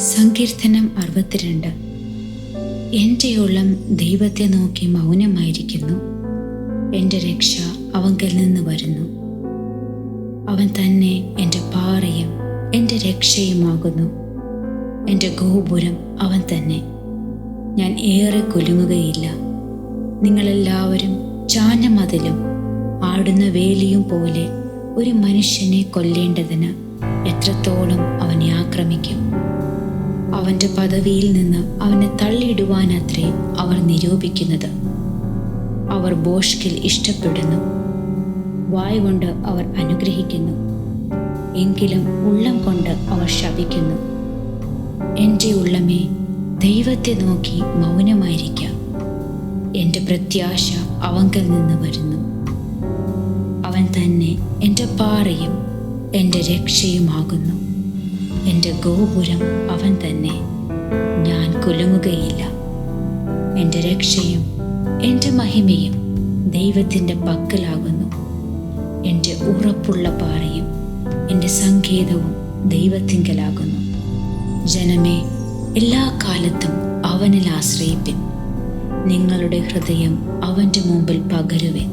സങ്കീർത്തനം 62. എൻ്റെ ഉള്ളം ദൈവത്തെ നോക്കി മൗനമായിരിക്കുന്നു. എൻ്റെ രക്ഷ അവങ്കൽ നിന്ന് വരുന്നു. അവൻ തന്നെ എൻ്റെ പാറയും എൻ്റെ രക്ഷയുമാകുന്നു. എൻ്റെ ഗോപുരം അവൻ തന്നെ. ഞാൻ ഏറെ കുലുങ്ങുകയില്ല. നിങ്ങളെല്ലാവരും ചാഞ്ഞ മതിലും ആടുന്ന വേലിയും പോലെ ഒരു മനുഷ്യനെ കൊല്ലേണ്ടതിന് എത്രത്തോളം അവനെ ആക്രമിക്കും. അവൻ്റെ പദവിയിൽ നിന്ന് അവനെ തള്ളിയിടുവാനത്രേ അവർ നിരൂപിക്കുന്നത്. അവർ ഭോഷ്കിൽ ഇഷ്ടപ്പെടുന്നു, വായ് കൊണ്ട് അവർ അനുഗ്രഹിക്കുന്നു, എങ്കിലും ഉള്ളം കൊണ്ട് അവർ ശപിക്കുന്നു. എൻ്റെ ഉള്ളമേ, ദൈവത്തെ നോക്കി മൗനമായിരിക്കാം. എൻ്റെ പ്രത്യാശ അവങ്കൽ നിന്ന് വരുന്നു. അവൻ തന്നെ എൻ്റെ പാറയും എൻ്റെ രക്ഷയുമാകുന്നു. എൻ്റെ ഗോപുരം അവൻ തന്നെ. ഞാൻ കുലുങ്ങുകയില്ല. എൻ്റെ രക്ഷയും എൻ്റെ മഹിമയും ദൈവത്തിൻ്റെ പക്കലാകുന്നു. എൻ്റെ ഉറപ്പുള്ള പാറയും എൻ്റെ സങ്കേതവും ദൈവത്തിങ്കലാകുന്നു. ജനമേ, എല്ലാ കാലത്തും അവനിൽ ആശ്രയിപ്പിൻ. നിങ്ങളുടെ ഹൃദയം അവൻ്റെ മുമ്പിൽ പകരുവിൻ.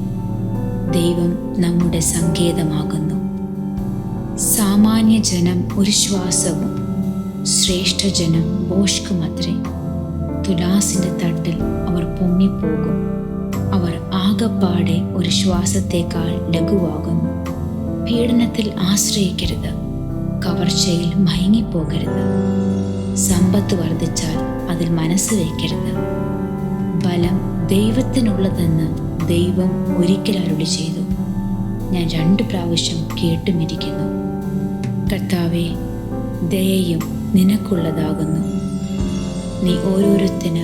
ദൈവം നമ്മുടെ സങ്കേതമാകുന്നു. സാമാന്യ ജനം ഒരു ശ്വാസവും ശ്രേഷ്ഠജനം ഭോഷ്കുമത്രേ. തുലാസിൻ്റെ തട്ടിൽ അവർ പൊങ്ങിപ്പോകും. അവർ ആകപ്പാടെ ഒരു ശ്വാസത്തേക്കാൾ ലഘുവാകുന്നു. പീഡനത്തിൽ ആശ്രയിക്കരുത്, കവർച്ചയിൽ മയങ്ങിപ്പോകരുത്. സമ്പത്ത് വർദ്ധിച്ചാൽ അതിൽ മനസ്സ് വയ്ക്കരുത്. ബലം ദൈവത്തിനുള്ളതെന്ന് ദൈവം ഒരിക്കൽ അരുളി ചെയ്തു. ഞാൻ 2 പ്രാവശ്യം കേട്ടുമിരിക്കുന്നു. കർത്താവേ, ദയയും നിനക്കുള്ളതാകുന്നു. നീ ഓരോരുത്തന്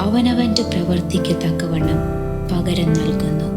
അവനവൻ്റെ പ്രവൃത്തിക്ക് തക്കവണ്ണം പകരം നൽകുന്നു.